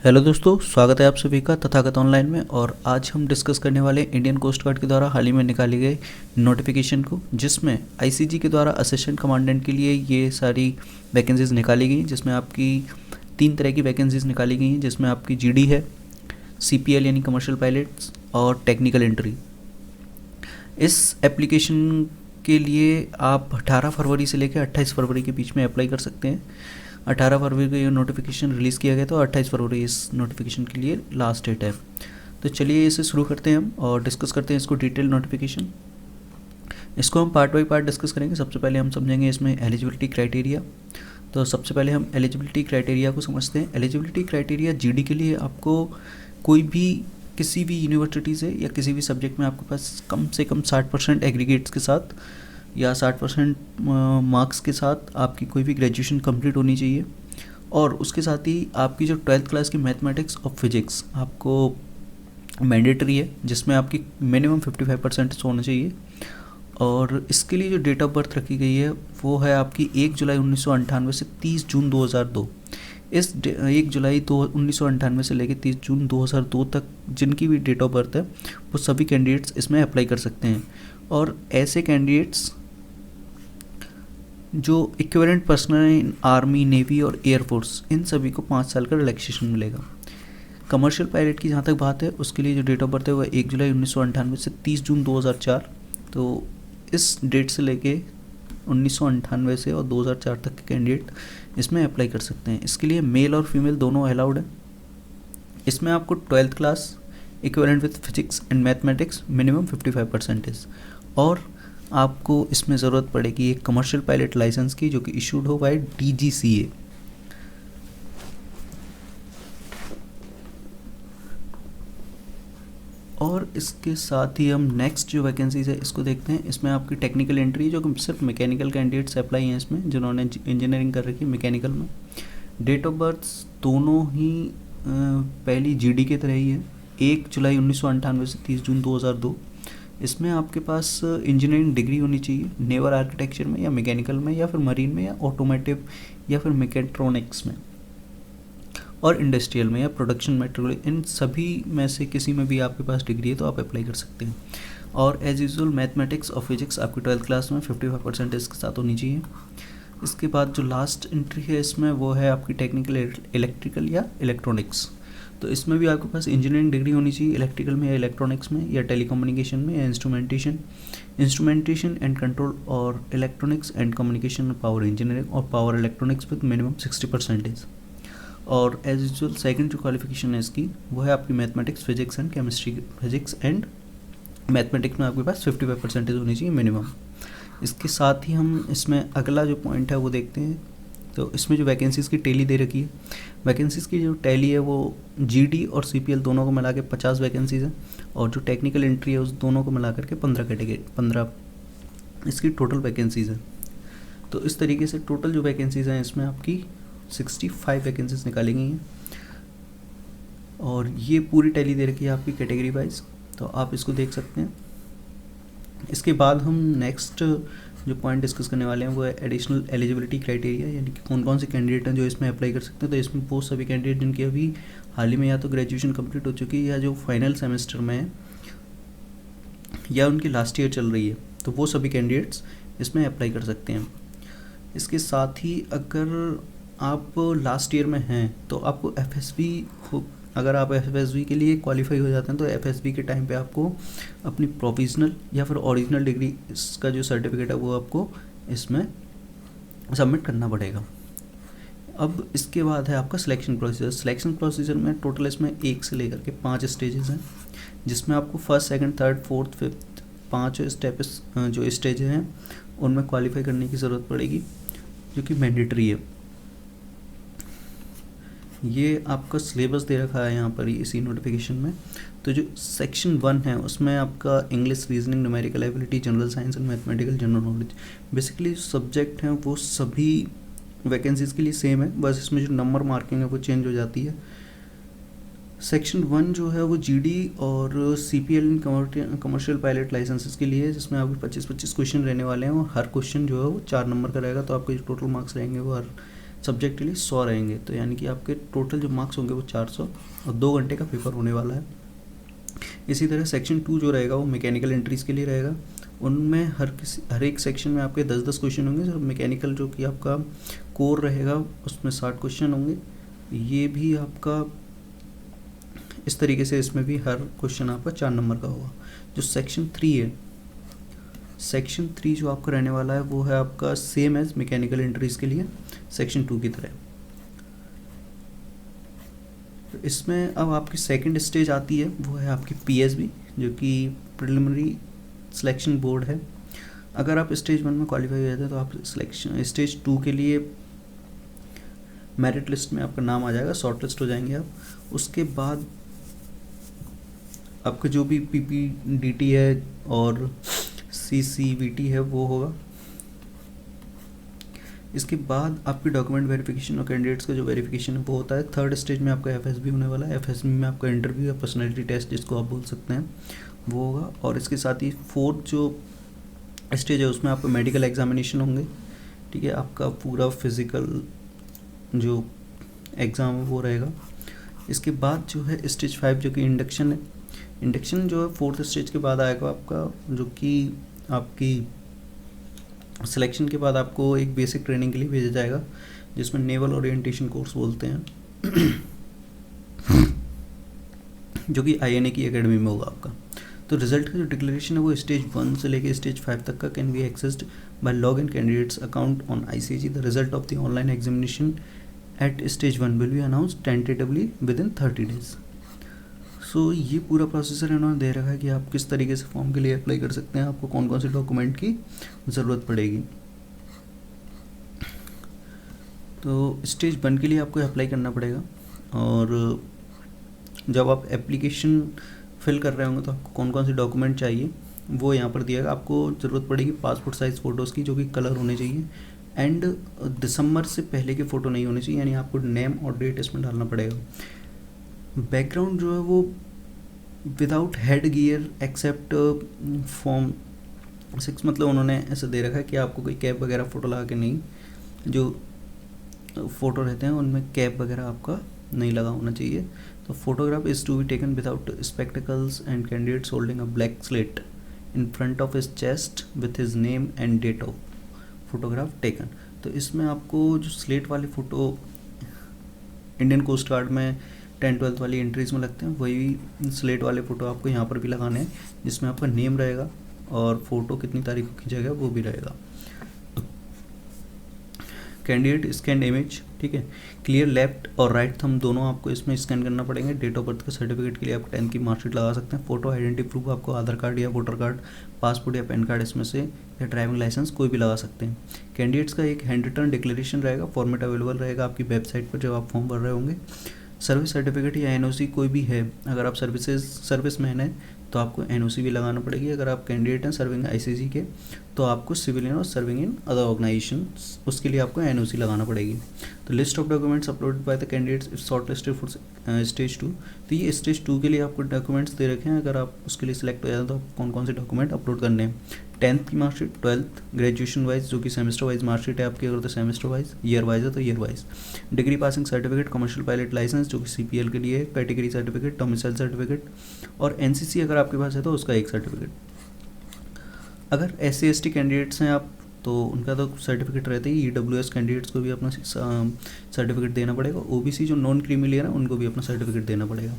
Hello दोस्तों, स्वागत है आप सभी का तथागत ऑनलाइन में। और आज हम डिस्कस करने वाले हैं इंडियन कोस्ट गार्ड के द्वारा हाल ही में निकाली गई नोटिफिकेशन को, जिसमें आईसीजी के द्वारा असिस्टेंट कमांडेंट के लिए ये सारी वैकेंसीज़ निकाली गई, जिसमें आपकी 3 तरह की वैकेंसीज़ निकाली गई हैं, जिसमें आपकी जीडी है, सीपीएल यानी कमर्शियल पायलट्स और टेक्निकल एंट्री। इस एप्लीकेशन के लिए आप 18 फरवरी से लेकर 28 फरवरी के बीच में अप्लाई कर सकते हैं। 18 फरवरी को ये नोटिफिकेशन रिलीज़ किया गया, तो 28 फरवरी इस नोटिफिकेशन के लिए लास्ट डेट है। तो चलिए इसे शुरू करते हैं हम और डिस्कस करते हैं इसको डिटेल नोटिफिकेशन। इसको हम पार्ट बाई पार्ट डिस्कस करेंगे। सबसे पहले हम समझेंगे इसमें एलिजिबिलिटी क्राइटेरिया। तो सबसे पहले हम एलिजिबिलिटी क्राइटेरिया को समझते हैं। एलिजिबिलिटी क्राइटेरिया जीडी के लिए आपको कोई भी किसी भी यूनिवर्सिटी से या किसी भी सब्जेक्ट में आपके पास कम से कम 60% एग्रीगेट्स के साथ या 60% मार्क्स के साथ आपकी कोई भी ग्रेजुएशन कंप्लीट होनी चाहिए। और उसके साथ ही आपकी जो 12th क्लास की मैथमेटिक्स और फिजिक्स आपको मैंडेटरी है, जिसमें आपकी मिनिमम 55% होना चाहिए। और इसके लिए जो डेट ऑफ बर्थ रखी गई है वो है आपकी 1 जुलाई 1998 से 30 जून 2002। इस 1 जुलाई 1998 से लेकर 30 जून 2002 तक जिनकी भी डेट ऑफ बर्थ है वो सभी कैंडिडेट्स इसमें अप्लाई कर सकते हैं। और ऐसे कैंडिडेट्स जो इक्विवेलेंट पर्सनल है इन आर्मी, नेवी और एयरफोर्स, इन सभी को 5 साल का रिलैक्सेशन मिलेगा। कमर्शियल पायलट की जहाँ तक बात है उसके लिए जो डेट ऑफ बर्थ है वो 1 जुलाई 1998 से 30 जून 2004। तो इस डेट से लेके 1998 से और 2004 तक के कैंडिडेट इसमें अप्लाई कर सकते हैं। इसके लिए मेल और फीमेल दोनों अलाउड है। इसमें आपको 12th class equivalent with physics and mathematics minimum 55% और आपको इसमें ज़रूरत पड़ेगी एक कमर्शियल पायलट लाइसेंस की, जो कि इशूड हो बाय DGCA। और इसके साथ ही हम नेक्स्ट जो वैकेंसीज है इसको देखते हैं। इसमें आपकी टेक्निकल एंट्री जो कि सिर्फ मैकेनिकल कैंडिडेट्स अप्लाई हैं इसमें, जिन्होंने इंजीनियरिंग कर रखी है मैकेनिकल में। डेट ऑफ बर्थ दोनों ही पहली जीडी के तरह ही है, 1 जुलाई 1998 से 30 जून 2002। इसमें आपके पास इंजीनियरिंग डिग्री होनी चाहिए नेवल आर्किटेक्चर में या मैकेनिकल में या फिर मरीन में या ऑटोमेटिव या फिर मैकेट्रॉनिक्स में और इंडस्ट्रियल में या प्रोडक्शन मटेरियल, इन सभी में से किसी में भी आपके पास डिग्री है तो आप अप्लाई कर सकते हैं। और एज यूजुअल मैथमेटिक्स और फिजिक्स आपकी 12th क्लास में 55% इसके साथ होनी चाहिए। इसके बाद जो लास्ट एंट्री है इसमें वो है आपकी टेक्निकल इलेक्ट्रिकल या इलेक्ट्रॉनिक्स। तो इसमें भी आपके पास इंजीनियरिंग डिग्री होनी चाहिए इलेक्ट्रिकल में या इलेक्ट्रॉनिक्स में या टेलीकम्युनिकेशन में या इंस्ट्रूमेंटेशन एंड कंट्रोल और इलेक्ट्रॉनिक्स एंड कम्युनिकेशन में पावर इंजीनियरिंग और पावर इलेक्ट्रॉनिक्स विद मिनिमम 60%। और एज यूजुअल सेकंड जो क्वालिफिकेशन है इसकी वो है आपकी mathematics, physics and chemistry. Physics and mathematics में आपके पास 55% होनी चाहिए मिनिमम। इसके साथ ही हम इसमें अगला जो पॉइंट है वो देखते हैं। तो इसमें जो वैकेंसीज़ की टैली दे रखी है, वैकेंसीज़ की जो टैली है वो जीडी और सीपीएल दोनों को मिला के 50 वैकेंसीज़ हैं और जो टेक्निकल एंट्री है उस दोनों को मिला करके 15 इसकी टोटल वैकेंसीज़ हैं। तो इस तरीके से टोटल जो वैकेंसीज़ हैं इसमें आपकी 65 वैकेंसीज निकाली गई हैं और ये पूरी टैली दे रखी है आपकी कैटेगरी वाइज, तो आप इसको देख सकते हैं। इसके बाद हम नेक्स्ट जो पॉइंट डिस्कस करने वाले हैं वो है एडिशनल एलिजिबिलिटी क्राइटेरिया, यानी कि कौन कौन से कैंडिडेट हैं जो इसमें अप्लाई कर सकते हैं। तो इसमें वो सभी कैंडिडेट जिनकी अभी हाल ही में या तो ग्रेजुएशन कंप्लीट हो चुकी है या जो फाइनल सेमेस्टर में है या उनकी लास्ट ईयर चल रही है, तो वो सभी कैंडिडेट्स इसमें अप्लाई कर सकते हैं। इसके साथ ही अगर आप लास्ट ईयर में हैं तो आपको एफएसबी हो, अगर आप एफएसबी के लिए क्वालिफाई हो जाते हैं तो एफएसबी के टाइम पे आपको अपनी प्रोविजनल या फिर ओरिजिनल डिग्री इसका जो सर्टिफिकेट है वो आपको इसमें सबमिट करना पड़ेगा। अब इसके बाद है आपका सिलेक्शन प्रोसीजर। सिलेक्शन प्रोसीजर में टोटल इसमें 1 से लेकर के 5 स्टेजेस हैं, जिसमें आपको first, second, third, fourth, fifth 5 step जो स्टेज हैं उनमें क्वालिफाई करने की ज़रूरत पड़ेगी, जो कि मैंडेटरी है। ये आपका सिलेबस दे रखा है यहाँ पर इसी नोटिफिकेशन में। तो जो सेक्शन 1 है उसमें आपका English, reasoning, numerical ability, general science and mathematical general knowledge, basically जो सब्जेक्ट हैं वो सभी वैकेंसीज़ के लिए सेम है, बस इसमें जो नंबर मार्किंग है वो चेंज हो जाती है। सेक्शन 1 जो है वो जीडी और सीपीएल कमर्शियल पायलट लाइसेंसेस के लिए है, जिसमें आपके 25 क्वेश्चन रहने वाले हैं और हर क्वेश्चन जो है वो 4 नंबर का रहेगा। तो आपके जो टोटल मार्क्स रहेंगे वो हर सब्जेक्ट के लिए 100 रहेंगे, तो यानी कि आपके टोटल जो मार्क्स होंगे वो 400 और 2 घंटे का पेपर होने वाला है। इसी तरह सेक्शन 2 जो रहेगा वो मैकेनिकल एंट्रीज़ के लिए रहेगा। उनमें हर एक सेक्शन में आपके 10-10 क्वेश्चन होंगे। जो मैकेनिकल जो कि आपका कोर रहेगा उसमें 60 क्वेश्चन होंगे। ये भी आपका इस तरीके से, इसमें भी हर क्वेश्चन आपका 4 नंबर का होगा। जो सेक्शन 3 है, सेक्शन 3 जो आपका रहने वाला है वो है आपका सेम एज मैकेनिकल एंट्रीज़ के लिए सेक्शन 2 की तरह। तो इसमें अब आपकी सेकंड स्टेज आती है, वो है आपकी PSB जो कि प्रिलिमिनरी सिलेक्शन बोर्ड है। अगर आप स्टेज 1 में क्वालिफाई हो जाते हैं तो आप सिलेक्शन स्टेज 2 के लिए मेरिट लिस्ट में आपका नाम आ जाएगा, शॉर्ट लिस्ट हो जाएंगे आप। उसके बाद आपका जो भी PPDT है और CCVT है वो होगा। इसके बाद आपकी डॉक्यूमेंट वेरिफिकेशन और कैंडिडेट्स का जो वेरिफिकेशन है वो होता है। थर्ड स्टेज में आपका FSB होने वाला है। FSB में आपका इंटरव्यू या पर्सनैलिटी टेस्ट जिसको आप बोल सकते हैं वो होगा। और इसके साथ ही फोर्थ जो स्टेज है उसमें आपका मेडिकल एग्जामिनेशन होंगे, ठीक है। आपका पूरा फिज़िकल जो एग्ज़ाम है वो रहेगा। इसके बाद जो है स्टेज 5 जो कि इंडक्शन है। इंडक्शन जो है फोर्थ स्टेज के बाद आएगा आपका, जो कि आपकी सिलेक्शन के बाद आपको एक बेसिक ट्रेनिंग के लिए भेजा जाएगा जिसमें नेवल ओरिएंटेशन कोर्स बोलते हैं जो कि INA की एकेडमी में होगा आपका। तो रिजल्ट का जो डिक्लेरेशन है वो स्टेज 1 से लेकर स्टेज 5 तक का can be accessed by log in candidates account on ICG। The result of the online examination at stage 1 will be announced tentatively within 30 days. So ये पूरा प्रोसेसर इन्होंने दे रखा है कि आप किस तरीके से फॉर्म के लिए अप्लाई कर सकते हैं, आपको कौन कौन से डॉक्यूमेंट की ज़रूरत पड़ेगी। तो स्टेज 1 के लिए आपको अप्लाई करना पड़ेगा, और जब आप एप्लीकेशन फिल कर रहे होंगे तो आपको कौन कौन से डॉक्यूमेंट चाहिए वो यहाँ पर दिया गया। आपको ज़रूरत पड़ेगी पासपोर्ट साइज़ फ़ोटोज़ की जो कि कलर होने चाहिए, एंड दिसंबर से पहले के फ़ोटो नहीं होने चाहिए, यानी आपको नेम और डेट इसमें डालना पड़ेगा। बैकग्राउंड जो है वो without headgear except form 6, मतलब उन्होंने ऐसा दे रखा है कि आपको कोई कैप वगैरह फ़ोटो लगा के नहीं, जो फ़ोटो रहते हैं उनमें कैप वगैरह आपका नहीं लगा होना चाहिए। तो photograph is to be taken without spectacles and candidates holding a black slate in front of his chest with his name and date of photograph taken. तो इसमें आपको जो स्लेट वाले फ़ोटो इंडियन कोस्ट गार्ड में 10-12 वाली entries में लगते हैं, वही स्लेट वाले फ़ोटो आपको यहाँ पर भी लगाने हैं, जिसमें आपका नेम रहेगा और फ़ोटो कितनी तारीख को खींचा गया वो भी रहेगा। कैंडिडेट स्कैन इमेज, ठीक है। क्लियर लेफ्ट और राइट थंब दोनों आपको इसमें स्कैन करना पड़ेंगे। डेट ऑफ बर्थ का सर्टिफिकेट के लिए आप 10th की मार्कशीट लगा सकते हैं। फोटो आइडेंटिटी प्रूफ आपको आधार कार्ड या वोटर कार्ड, पासपोर्ट या पैन कार्ड इसमें से, या ड्राइविंग लाइसेंस कोई भी लगा सकते हैं। कैंडिडेट्स का एक हैंड रिटर्न डिक्लेरेशन रहेगा, फॉर्मेट अवेलेबल रहेगा आपकी वेबसाइट पर जब आप फॉर्म भर रहे होंगे। सर्विस सर्टिफिकेट या NOC कोई भी है, अगर आप सर्विसमैन है तो आपको NOC भी लगाना पड़ेगी। अगर आप कैंडिडेट हैं सर्विंग ICG के तो आपको सिविलियन और सर्विंग इन अदर ऑर्गेनाइजेशन, उसके लिए आपको NOC लगाना पड़ेगी। तो list of documents uploaded by the candidates if short listed for stage 2। तो ये स्टेज 2 के लिए आपको डॉक्यूमेंट्स दे रखे हैं, अगर आप उसके लिए सिलेक्ट हो जाए तो आपको कौन कौन से डॉक्यूमेंट अपलोड करने हैं। 10th की मार्कशीट, 12th, ग्रेजुएशन वाइज जो कि सेमेस्टर वाइज मार्कशीट है आपकी, अगर तो सेमेस्टर वाइज, ईयर वाइज है तो year wise, degree passing certificate, commercial pilot licence जो कि CPL के लिए, कैटेगरी सर्टिफिकेट, डोमिसाइल सर्टिफिकेट, और NCC अगर आपके पास है तो उसका एक सर्टिफिकेट। अगर SC/ST कैंडिडेट्स हैं आप तो उनका तो सर्टिफिकेट रहता ही। EWS कैंडिडेट्स को भी अपना सर्टिफिकेट देना पड़ेगा। OBC जो नॉन क्रीमी लेयर है उनको भी अपना सर्टिफिकेट देना पड़ेगा।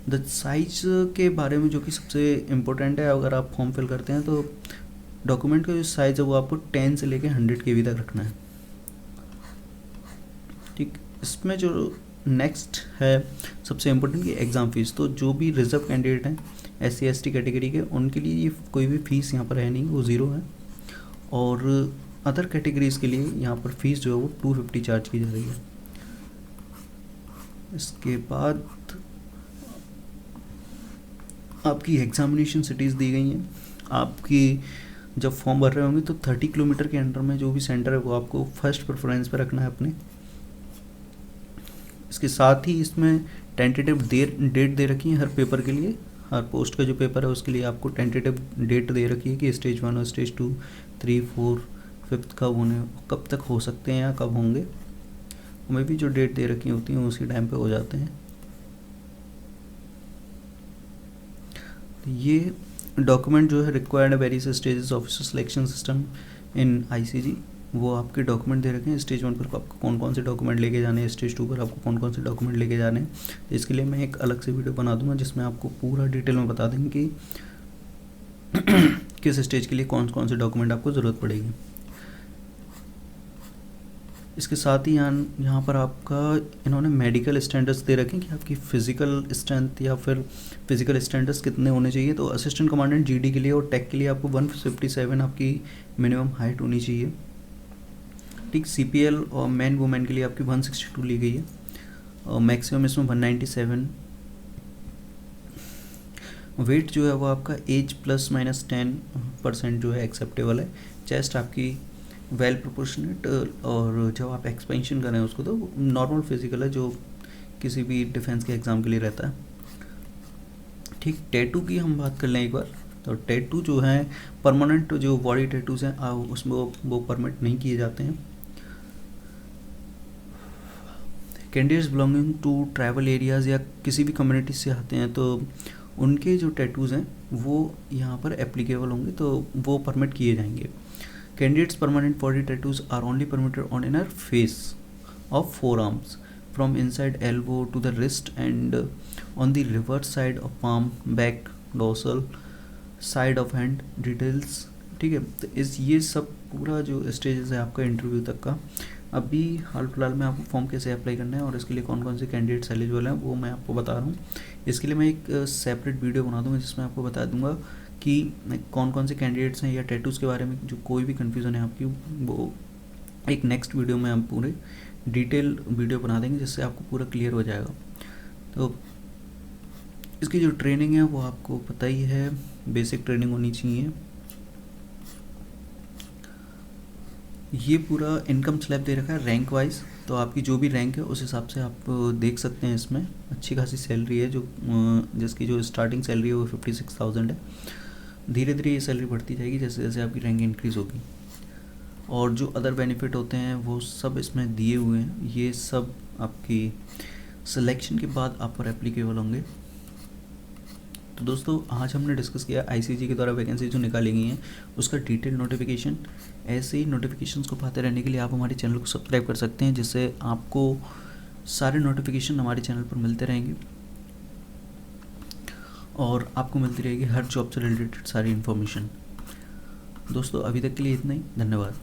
द साइज के बारे में जो कि सबसे इम्पोर्टेंट है, अगर आप फॉर्म फिल करते हैं तो डॉक्यूमेंट का जो साइज़ है वो आपको 10 से लेके 100 KB तक रखना है, ठीक। इसमें जो नेक्स्ट है सबसे इम्पोर्टेंट की एग्ज़ाम फ़ीस। तो जो भी रिजर्व कैंडिडेट हैं SC/ST कैटेगरी के, उनके लिए ये कोई भी फ़ीस यहाँ पर है नहीं, वो ज़ीरो है। और अदर कैटेगरीज़ के लिए यहाँ पर फ़ीस जो है वो 250 चार्ज की जा रही है। इसके बाद आपकी एग्जामिनेशन सिटीज़ दी गई हैं। आपकी जब फॉर्म भर रहे होंगे तो 30 किलोमीटर के अंडर में जो भी सेंटर है वो आपको फर्स्ट प्रेफरेंस पे रखना है अपने। इसके साथ ही इसमें टेंटेटिव डेट दे रखी है हर पेपर के लिए। हर पोस्ट का जो पेपर है उसके लिए आपको टेंटेटिव डेट दे रखी है कि स्टेज 1 और स्टेज 2, 3, 4, 5 कब तक हो सकते हैं या कब होंगे। में भी जो डेट दे रखी होती हैं उसी टाइम पे हो जाते हैं। ये डॉक्यूमेंट जो है required various stages of selection system in ICG, वो आपके डॉक्यूमेंट दे रखे हैं। स्टेज 1 पर आपको कौन कौन से डॉक्यूमेंट लेके जाने हैं, स्टेज 2 पर आपको कौन कौन से डॉक्यूमेंट लेके जाने हैं। तो इसके लिए मैं एक अलग से वीडियो बना दूंगा जिसमें आपको पूरा डिटेल में बता देंगे कि किस स्टेज के लिए कौन कौन से डॉक्यूमेंट आपको ज़रूरत पड़ेगी। इसके साथ ही यहाँ पर आपका इन्होंने मेडिकल स्टैंडर्ड्स दे रखे हैं कि आपकी फ़िज़िकल स्ट्रेंथ या फिर फिज़िकल स्टैंडर्ड्स कितने होने चाहिए। तो असिस्टेंट कमांडेंट जीडी के लिए और टेक के लिए आपको 157 आपकी मिनिमम हाइट होनी चाहिए। ठीक, सीपीएल और मैन वुमेन के लिए आपकी 162 ली गई है और मैक्सिमम इसमें 197। वेट जो है वो आपका एज ±10% जो है एक्सेप्टेबल है। चेस्ट आपकी वेल प्रोपोर्शनेट, और जब आप एक्सपेंशन करें उसको तो नॉर्मल फिजिकल है जो किसी भी डिफेंस के एग्ज़ाम के लिए रहता है। ठीक, टैटू की हम बात कर लें एक बार। तो टैटू जो है परमानेंट जो बॉडी टैटूज हैं उसमें वो परमिट नहीं किए जाते हैं। Candidates belonging to tribal areas या किसी भी कम्युनिटी से आते हैं तो उनके जो टैटूज़ हैं वो यहाँ पर एप्लीकेबल होंगे, तो वो परमिट किए जाएंगे। Candidates permanent body tattoos are only permitted on inner face of forearms from inside elbow to the wrist and on the reverse side of palm, back, dorsal side of hand details। ठीक है, तो ये सब पूरा जो stages है आपका interview तक का, अभी हाल फिलहाल में आपको फॉर्म कैसे अप्लाई करना है और इसके लिए कौन कौन से कैंडिडेट्स एलिजिबल हैं वो मैं आपको बता रहा हूँ। इसके लिए मैं एक सेपरेट वीडियो बना दूँगा जिसमें आपको बता दूँगा कि कौन कौन से कैंडिडेट्स हैं या टैटूज़ के बारे में जो कोई भी कन्फ्यूज़न है आपकी, वो एक नेक्स्ट वीडियो में हम पूरे डिटेल वीडियो बना देंगे जिससे आपको पूरा क्लियर हो जाएगा। तो इसकी जो ट्रेनिंग है वो आपको पता ही है, बेसिक ट्रेनिंग होनी चाहिए। ये पूरा इनकम स्लैब दे रखा है रैंक वाइज, तो आपकी जो भी रैंक है उस हिसाब से आप देख सकते हैं। इसमें अच्छी खासी सैलरी है, जो जिसकी जो स्टार्टिंग सैलरी है वो 56,000 है। धीरे धीरे ये सैलरी बढ़ती जाएगी जैसे जैसे आपकी रैंक इंक्रीज़ होगी। और जो अदर बेनिफिट होते हैं वो सब इसमें दिए हुए हैं, ये सब आपकी सिलेक्शन के बाद आप पर एप्लीकेबल होंगे। तो दोस्तों आज हमने डिस्कस किया आईसीजी के द्वारा वैकेंसी जो निकाली गई हैं उसका डिटेल नोटिफिकेशन। ऐसे ही नोटिफिकेशंस को पाते रहने के लिए आप हमारे चैनल को सब्सक्राइब कर सकते हैं, जिससे आपको सारे नोटिफिकेशन हमारे चैनल पर मिलते रहेंगे और आपको मिलती रहेगी हर जॉब से रिलेटेड सारी इन्फॉर्मेशन। दोस्तों अभी तक के लिए इतना ही, धन्यवाद।